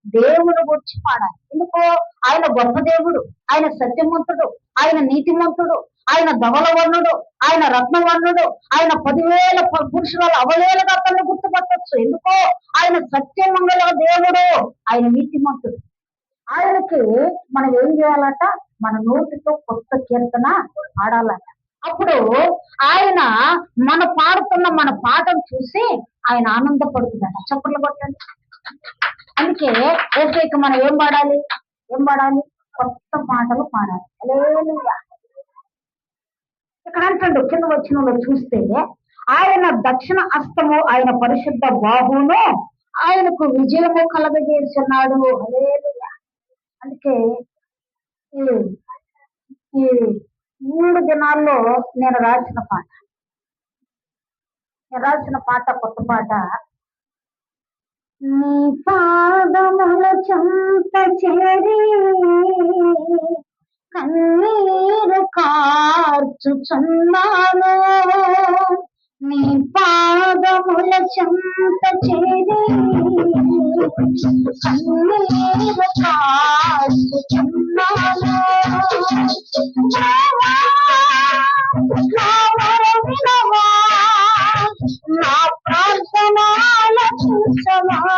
దేవుని గురించి పాడాలి. ఎందుకో ఆయన గొప్ప దేవుడు, ఆయన సత్యవంతుడు, ఆయన నీతిమంతుడు, ఆయన ధవలవర్ణుడు, ఆయన రత్నవర్ణుడు, ఆయన 10,000 పురుషుల అవలేలుగా అతన్ని గుర్తుపట్టవచ్చు. ఎందుకో ఆయన సత్యమంగళ దేవుడు, ఆయన నీతిమంతుడు. ఆయనకి మనం ఏం చేయాలట? మన నోటితో కొత్త కీర్తన పాడాలట. అప్పుడు ఆయన మన పాడుతున్న మన పాటను చూసి ఆయన ఆనందపడుతుందట. చప్పట్లు కొట్టండి. అందుకే ఏసైకి మనం ఏం పాడాలి? కొత్త పాటలు పాడాలి. హల్లెలూయా. ఇక్కడ అంటాడు కింద వచనంలో చూస్తే, ఆయన దక్షిణ హస్తము, ఆయన పరిశుద్ధ బాహువును ఆయనకు విజయము కలగజేస్తున్నాడు. హల్లెలూయా. అందుకే ఈ 3 దినాల్లో నేను రాసిన పాట కొత్త పాట. నీ పాదముల చెంత చేరి కన్నీరు కార్చుచున్నాను, నీ పాదముల చెంత చేరి కన్నీరు కార్చుచున్నాను, నా ప్రార్థన ఆలకించవా,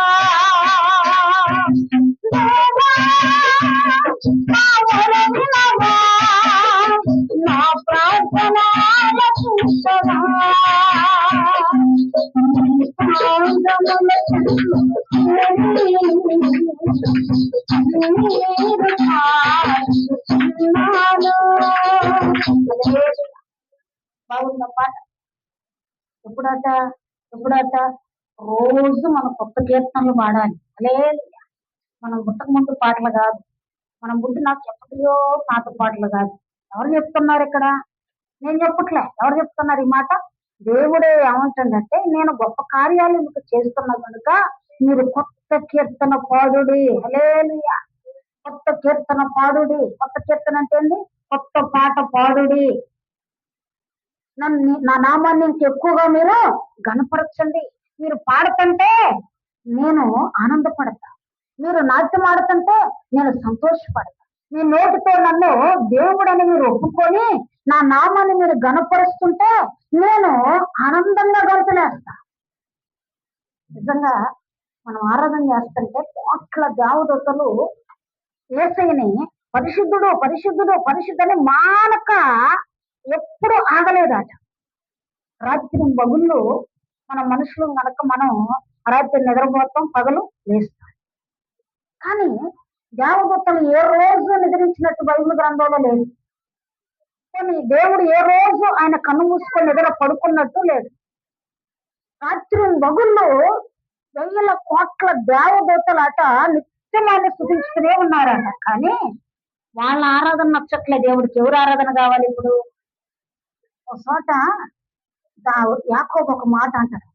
నా ప్రార్థన ఆలకించవా, బాగుందా పాట? ఎప్పుడట రోజు మనం కొత్త కీర్తనలు పాడాలి. హల్లెలూయా. మనం పుట్టక ముందు పాటలు కాదు, మనం పుట్టినాక ఎప్పటియో పాత పాటలు కాదు. ఎవరు చెప్తున్నారు ఇక్కడ? నేను చెప్పట్లే. ఎవరు చెప్తున్నారు ఈ మాట? దేవుడే ఏమంటుందంటే, నేను గొప్ప కార్యాలు మీకు చేస్తున్నా కనుక మీరు కొత్త కీర్తన పాడుడి. హల్లెలూయా. కొత్త కీర్తన పాడుడి. కొత్త కీర్తన అంటే ఏంది? కొత్త పాట పాడుడి. నా నామాన్ని ఎక్కువగా మీరు గణపరచండి. మీరు పాడుతుంటే నేను ఆనందపడతా, మీరు నాట్యం ఆడుతుంటే నేను సంతోషపడతా. మీ నోటితో నన్ను దేవుడని మీరు ఒప్పుకొని నా నామాన్ని మీరు గణపరుస్తుంటే నేను ఆనందంగా గంతులేస్తా. నిజంగా మనం ఆరాధన చేస్తుంటే కోట్ల దేవదూతలు యేసయ్యని పరిశుద్ధుడు పరిశుద్ధుడు పరిశుద్ధని మానక ఎప్పుడు ఆగలేదట. రాత్రి పగుళ్ళు మన మనుషులు కనుక మనం రాత్రి నిద్రపోతాం, పగలు లేస్తాం. కానీ దేవదూతలు ఏ రోజు నిద్రించినట్టు బైబిల్ గ్రంథంలో లేదు. కానీ దేవుడు ఏ రోజు ఆయన కన్ను మూసుకొని నిద్ర పడుకున్నట్టు లేదు. రాత్రి పగుళ్ళు 1,000 కోట్ల దేవదూతలట నిత్యం ఆయన స్తుతించుతూనే ఉన్నారట. కానీ వాళ్ళ ఆరాధన నచ్చట్లే దేవుడికి. ఎవరు ఆరాధన కావాలి ఇప్పుడు? ఒక చోట యాకోబు ఒక మాట అంటాడు,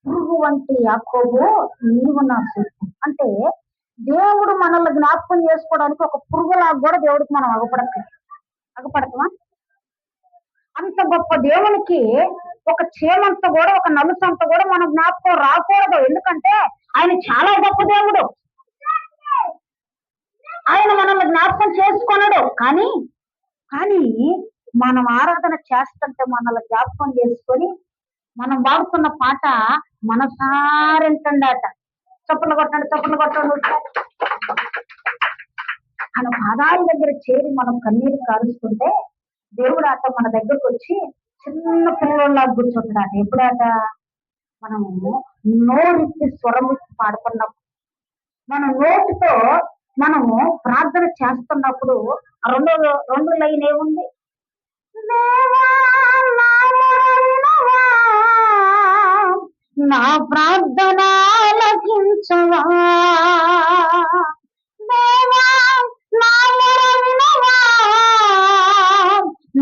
పురుగు వంటి యాకోబు నీవు నా సొత్తు. అంటే దేవుడు మనల్ని జ్ఞాపకం చేసుకోవడానికి ఒక పురుగులాగా కూడా దేవుడికి మనం అగపడతామా? అంత గొప్ప దేవునికి ఒక చీమంత కూడా, ఒక నలుసంత కూడా మన జ్ఞాపకం రాకూడదు. ఎందుకంటే ఆయన చాలా గొప్ప దేవుడు. ఆయన మనల్ని జ్ఞాపకం చేసుకున్నాడు. కానీ మనం ఆరాధన చేస్తుంటే మనల్ని జ్ఞాపకం చేసుకొని మనం వాడుతున్న పాట మనసారింటండట. చప్పట్లు కొట్టండి. ఆయన పాదాల దగ్గర చేరి మనం కన్నీరు కారుస్తుంటే దేవుడు అట మన దగ్గరకు వచ్చి చిన్న పిల్లల్లాగా కూర్చుంటాడు. ఎప్పుడట? మనము నోరెత్తి స్వరమిచ్చి పాడుతున్నప్పుడు, మన నోటితో మనము ప్రార్థన చేస్తున్నప్పుడు ఆ రెండు లైన్ ఏముంది? నా ప్రార్థన ఆలకించవా,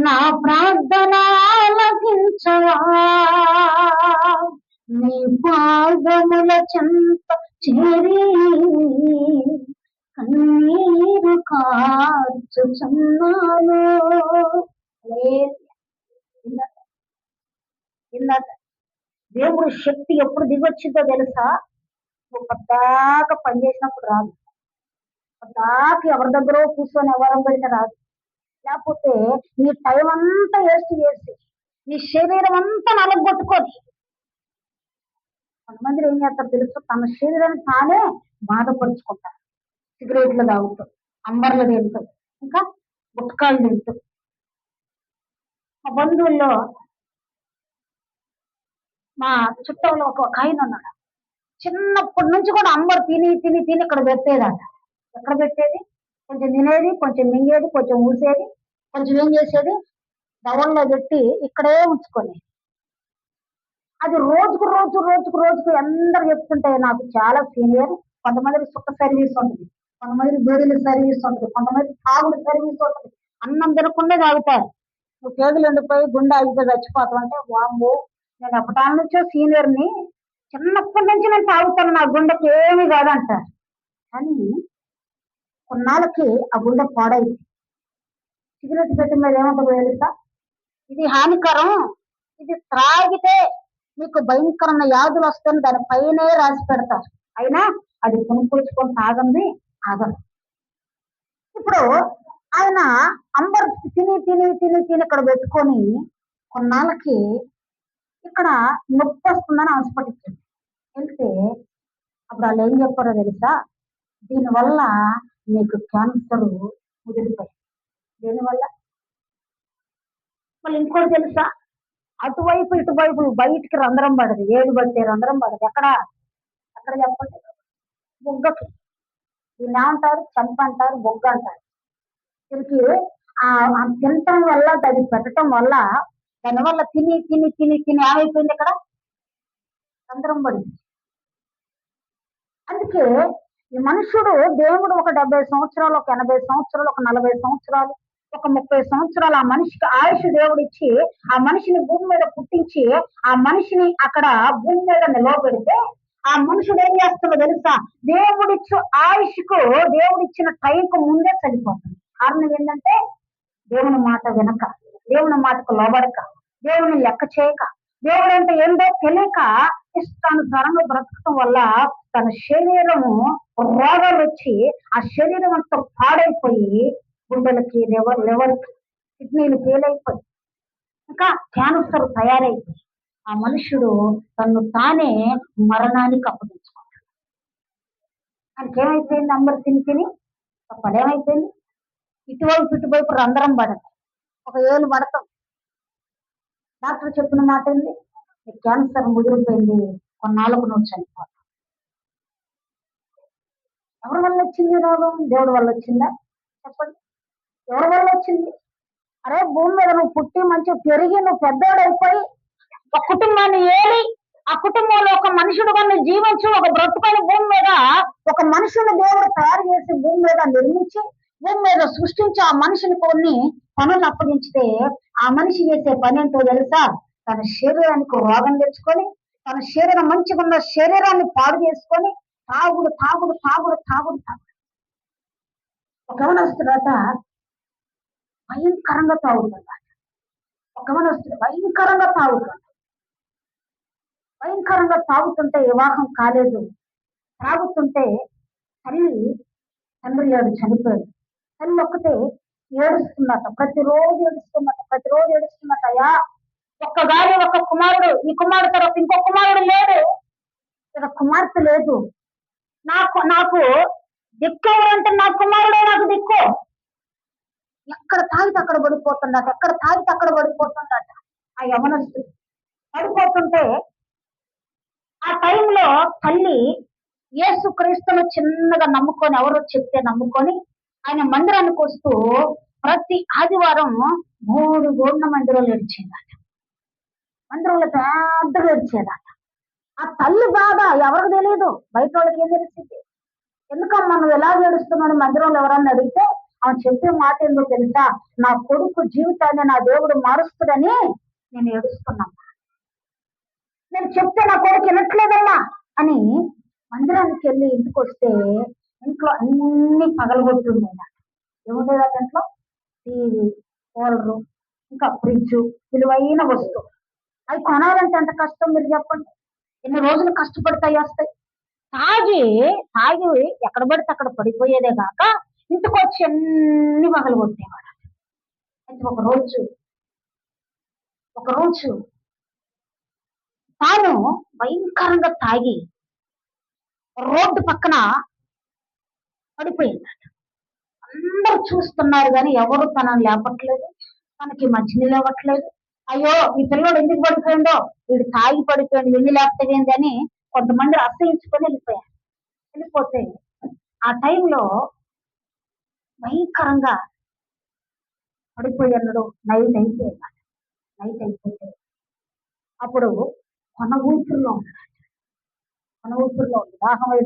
నా ప్రార్థన ఆలకించవా, నీ పాదముల చెంత చేరి కన్నీరు కార్చుచున్నాను. దేవుడి శక్తి ఎప్పుడు దిగొచ్చిందో తెలుసా? నువ్వు పద్దాక పని చేసినప్పుడు రాదు. పద్దాక ఎవరి దగ్గర కూర్చొని ఎవరం పెడితే రాదు. లేకపోతే నీ టైం అంతా వేస్ట్ చేసి నీ శరీరం అంతా నలగొట్టుకొని కొంతమంది ఏం చేస్తారు తెలుసు, తన శరీరాన్ని తానే బాధపరుచుకుంటారు. సిగరెట్లు తాగుతూ, అంబర్లు తింటూ, ఇంకా గుట్కాలు తింటూ. మా బంధువుల్లో మా చుట్టంలో ఒక ఆయన ఉన్నాడు. చిన్నప్పటి నుంచి కూడా అంబర్ తిని తిని తిని ఇక్కడ పెట్టేదంట. ఎక్కడ పెట్టేది? కొంచెం తినేది, కొంచెం మింగేది, కొంచెం ఊసేది, కొంచెం ఏం చేసేది, దవల్లో పెట్టి ఇక్కడే ఉంచుకొని అది రోజుకు రోజు రోజుకు రోజుకు అందరు చెప్తుంటే నాకు చాలా సీనియర్. కొంతమందికి సుఖ సర్వీస్ ఉంటుంది, కొంతమందికి బేడీల సర్వీస్ ఉంటుంది, కొంతమంది తాగుడు సర్వీస్ ఉంటుంది. అన్నం తినకుండా తాగుతారు. నువ్వు కేగులు ఎండిపోయి గుండె ఆగిపోయి చచ్చిపోతావు అంటే, వామ్మో నేను ఎప్పటి నుంచో సీనియర్ని, చిన్నప్పటి నుంచి నేను తాగుతాను, నా గుండెకి ఏమి కాదంటారు. కానీ కొన్నాళ్ళకి ఆ గుండె పాడైంది. సిగరెట్ పెట్టి మీద ఏమంటుందో తెలుసా? ఇది హానికరం, ఇది త్రాగితే మీకు భయంకరమైన వ్యాధులు వస్తాయని దాని పైనే రాసి పెడతారు. అయినా అది కొనుక్కొచ్చుకొని తాగంది ఆగదు. ఇప్పుడు ఆయన అంబర్ తిని తిని తిని తిని ఇక్కడ పెట్టుకొని కొన్నాళ్ళకి ఇక్కడ నొప్పి వస్తుందని హాస్పిటల్కి వెళ్తే అప్పుడు వాళ్ళు ఏం చెప్పారో తెలుసా? దీనివల్ల మీకు క్యాన్సర్ ముదిరిపోయింది. దీనివల్ల మళ్ళీ ఇంకోటి తెలుసా? అటువైపు ఇటువైపు బయటికి రంధ్రం పడదు, ఏడు పడితే రంధ్రం పడదు. ఎక్కడ ఎక్కడ చెప్పండి? బొగ్గకి. దీన్ని ఏమంటారు? చెంప అంటారు, బొగ్గ అంటారు. దీనికి ఆ తినటం వల్ల, అది పెట్టడం వల్ల, దానివల్ల తిని తిని తిని తిని ఏమైపోయింది? ఇక్కడ రంధ్రం పడింది. అందుకే ఈ మనుషుడు, దేవుడు ఒక 70 సంవత్సరాలు, ఒక 80 సంవత్సరాలు, ఒక 40 సంవత్సరాలు, ఒక 30 సంవత్సరాలు ఆ మనిషికి ఆయుష్ దేవుడు ఇచ్చి ఆ మనిషిని భూమి మీద పుట్టించి ఆ మనిషిని అక్కడ భూమి మీద నిలవబెడితే ఆ మనుషుడు ఏం చేస్తుందో తెలుసా? దేవుడిచ్చు ఆయుష్కు, దేవుడిచ్చిన టైంకు ముందే చనిపోతుంది. కారణం ఏంటంటే దేవుని మాట వినక, దేవుని మాటకు లోబడక, దేవుని లెక్క చేయక, దేవుడు అంటే ఏంటో తెలియక ఇష్టానుసారంగా బ్రతకటం వల్ల తన శరీరము రోగాలు వచ్చి ఆ శరీరం అంతా పాడైపోయి గుండెలకి, లెవర్కి, కిడ్నీలు ఫెయిల్ అయిపోయి ఇంకా క్యాన్సర్ తయారైపోయి ఆ మనుషుడు తను తానే మరణానికి అప్పగించుకుంటాడు. ఆయనకి ఏమైపోయింది? అందరు తిని తిని పడేమైపోయింది? ఇటువైపు రంధ్రం పడదు, ఒక ఏళ్ళు పడతాం. డాక్టర్ చెప్పిన మాట ఏంది? క్యాన్సర్ ముదిరిపోయింది, కొన్నాళ్ళకు నువ్వు చనిపోతావు. ఎవరి వల్ల వచ్చింది రోగం? దేవుడి వల్ల వచ్చిందా? చెప్పండి, ఎవరి వల్ల వచ్చింది? అరే భూమి మీద నువ్వు పుట్టి మంచిగా పెరిగి నువ్వు పెద్దోడైపోయి ఒక కుటుంబాన్ని ఏలి ఆ కుటుంబంలో ఒక మనుషుడు నువ్వు జీవించు, ఒక బ్రతుకని భూమి మీద ఒక మనుషుని దేవుడు తయారు చేసి భూమి మీద నిర్మించి భూమి మీద సృష్టించి ఆ మనిషిని కొన్ని పనులు అప్పగించితే ఆ మనిషి చేసే పని ఏంటో తెలుసా? తన శరీరానికి రోగం తెచ్చుకొని, తన శరీరం మంచిగా ఉన్న శరీరాన్ని పాడు చేసుకొని తాగుడు తాగుడు తాగుడు తాగుడు తాగుడు. ఒక వస్తున్నట భయంకరంగా తాగుతుందట. ఒక వస్తున్న భయంకరంగా తాగుతుంది. భయంకరంగా తాగుతుంటే వివాహం కాలేదు. తాగుతుంటే తండ్రి లేడు, చనిపోయాడు. తల్లి ఒక్కతే ఏడుస్తున్నట, ప్రతిరోజు ఏడుస్తున్నట. అయ్యా ఒక్కగాని ఒక కుమారుడు, ఈ కుమారుడు తర్వాత ఇంకో కుమారుడు లేడు, ఇక కుమార్తె లేదు. నాకు దిక్కు ఎవరంటే నా కుమారుడే నాకు దిక్కు. ఎక్కడ తాగితే అక్కడ పడిపోతుందట. ఆ యవనస్తుడు పడిపోతుంటే ఆ టైంలో తల్లి యేసు క్రీస్తును చిన్నగా నమ్ముకొని, ఎవరో చెప్తే నమ్ముకొని ఆయన మందిరానికి వస్తూ ప్రతి ఆదివారం 3 గోడ్ల మందిరంలో ఏడ్చేదట. మందిరంలో పెద్దగా ఏడ్చేదట. ఆ తల్లి బాధ ఎవరికి తెలియదు, బయట వాళ్ళకి ఏం తెలిసింది? ఎందుకమ్మా నువ్వు ఎలా ఏడుస్తున్నాడు మందిరంలో ఎవరన్నా అడిగితే ఆమె చెప్పే మాట ఏందో తెలుసా? నా కొడుకు జీవితాన్ని నా దేవుడు మారుస్తాడని నేను ఏడుస్తున్నాను. నేను చెప్తే నా కొడుకు వినట్లేదమ్మా అని మందిరానికి వెళ్ళి ఇంటికి వస్తే ఇంట్లో అన్ని పగలగొట్టుండేదట. ఏముండేదట ఇంట్లో? టీవీ, కూలరు, ఇంకా ఫ్రిడ్జ్, విలువైన వస్తువు. అవి కొనాలంటే ఎంత కష్టం మీరు చెప్పండి? ఎన్ని రోజులు కష్టపడితే వస్తాయి? తాగి తాగి ఎక్కడ పడితే అక్కడ పడిపోయేదే కాక ఇంటికి వచ్చి అన్ని పగలు కొట్టేవాడు. అయితే ఒక రోజు తాను భయంకరంగా తాగి రోడ్డు పక్కన పడిపోయింది. అందరూ చూస్తున్నారు కానీ ఎవరు తనని లేపట్లేదు, తనకి మంచినీళ్ళు ఇవ్వట్లేదు. అయ్యో ఈ పిల్లోడు ఎందుకు పడిపోయిండో, వీడు తాగి పడిపోయింది, వెళ్ళి లేకపోతే అని కొంతమంది అసహించుకొని వెళ్ళిపోతే ఆ టైంలో భయంకరంగా పడిపోయాడు. నైట్ అయిపోతే అప్పుడు కొన ఊపిరిలో దాహమై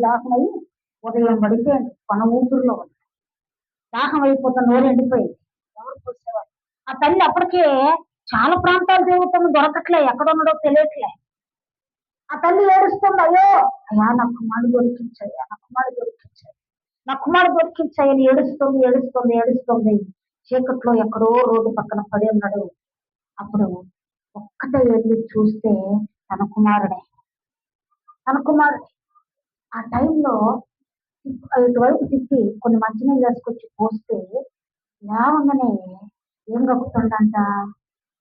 ఉదయం పడిపోయాడు. కొన ఊపిరిలో దాహం అయిపోతే నోరు ఎండిపోయింది. ఎవరు చూసేవారు? ఆ తల్లి అప్పటికే చాలా ప్రాంతాలు తిరుగుతుంది, దొరకట్లే, ఎక్కడ ఉన్నాడో తెలియట్లే. ఆ తల్లి ఏడుస్తుంది, అయ్యో అయ్యా నా కుమారుడు దొరికించయ్యా, నా కుమారుడు దొరికించయ్యని ఏడుస్తుంది. చీకట్లో ఎక్కడో రోడ్డు పక్కన పడి ఉన్నాడు. అప్పుడు ఒక్కటే వెళ్ళి చూస్తే తన కుమారుడే. ఆ టైంలో ఇటువైపు తిప్పి కొన్ని మంచినీళ్ళు వేసుకొచ్చి పోస్తే లేవగానే ఏం కక్కుతుందంట,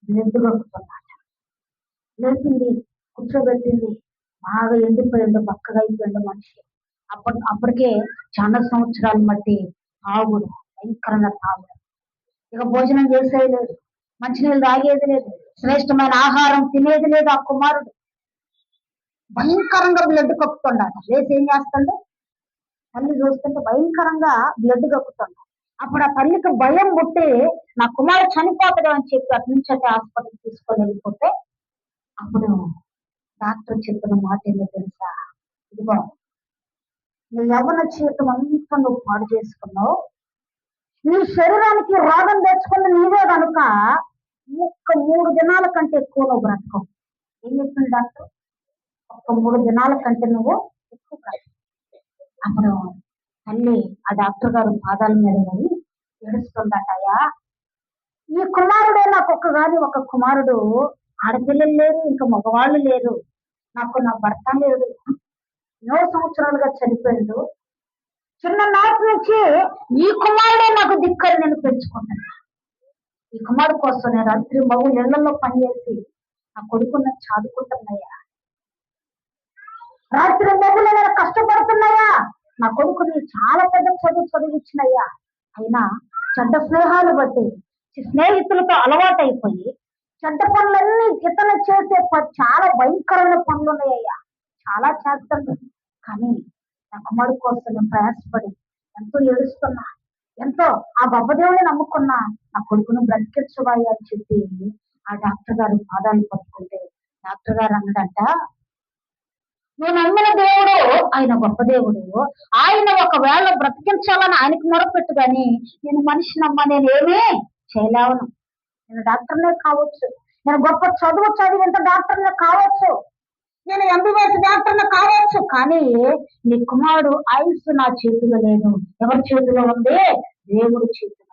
బ్లడ్ కక్కుతుందంట. లేపింది, కూర్చోబెట్టింది. బాగా ఎండిపోయిండు, బక్కగా అయిపోయిండు మనిషి. అప్పటికే చాలా సంవత్సరాలు బట్టి తాగుడు, భయంకరంగా తాగుడు. ఇక భోజనం చేసేది లేదు, మంచినీళ్ళు తాగేది లేదు, శ్రేష్టమైన ఆహారం తినేది లేదు. ఆ కుమారుడు భయంకరంగా బ్లడ్ కక్కుతుండట. లేసి ఏం చేస్తాడు, తల్లి చూస్తుంటే భయంకరంగా బ్లడ్ కక్కుతుంది. అప్పుడు ఆ తల్లికి భయం పుట్టి నా కుమారుడు చనిపోతాడు అని చెప్పి అటు నుంచి అటే హాస్పిటల్ తీసుకొని వెళ్ళిపోతే అప్పుడు డాక్టర్ చెప్పిన మాట ఏంటో తెలుసా? ఇదిగో నీ యవ్వన జీవితం అంతా నువ్వు పాడు చేసుకున్నావు, నీ శరీరానికి రోగం తెచ్చుకున్న నీవే కనుక 3 దినాల కంటే ఎక్కువ నువ్వు బ్రతకవు. ఏం చెప్పింది డాక్టర్? 3 దినాల కంటే నువ్వు ఎక్కువ బ్రతకవు. అప్పుడు తల్లి ఆ డాక్టర్ గారు పాదాల మీద పడి ఏడుస్తుందటయ్యా, ఈ కుమారుడే నాకు ఒక కుమారుడు, ఆడపిల్లలు లేరు, ఇంకా మగవాళ్ళు లేరు, నాకు నా భర్త లేడు, 9 సంవత్సరాలుగా చనిపోయిండు. చిన్ననాటి నుంచి ఈ కుమారుడే నాకు దిక్కని నేను పెంచుకుంటాను. ఈ కుమారుడు కోసం నేను రాత్రి మగ నీళ్లలో పనిచేసి నా కొడుకున్న చదువుకుంటున్నాయా, రాత్రి మగులు నేను కష్టపడుతున్నాయా, నా కొడుకుని చాలా పెద్ద చదివించినయ్యా. అయినా చెడ్డ స్నేహాలు బట్టి స్నేహితులతో అలవాటైపోయి చెడ్డ పనులన్నీ ఇతను చేసే చాలా భయంకరమైన పనులు ఉన్నాయ్యా, చాలా చేస్తాను. కానీ నా కుమారుడు కోసం నేను ప్రయాసపడి ఎంతో ఏడుస్తున్నా, ఎంతో ఆ గొప్పదేవుని నమ్ముకున్నా, నా కొడుకును బ్రతికించవాయి అని చెప్పి ఆ డాక్టర్ గారు పాదాలు పట్టుకుంటే డాక్టర్ గారు అన్నాడంట, నేను నమ్మిన దేవుడు ఆయన గొప్ప దేవుడు, ఆయన ఒకవేళ బ్రతికించాలని ఆయనకు మొరపెట్టు కానీ నేను మనిషి నమ్మ నేనేమీ చేయలేవను. నేను డాక్టర్నే కావచ్చు, నేను గొప్ప చదువు చదివింత డాక్టర్నే కావచ్చు, నేను ఎంబీబీఎస్ డాక్టర్నే కావచ్చు, కానీ నీ కుమారుడు ఆయుష్ నా చేతిలో లేదు. ఎవరి చేతిలో ఉంది? దేవుడి చేతిలో.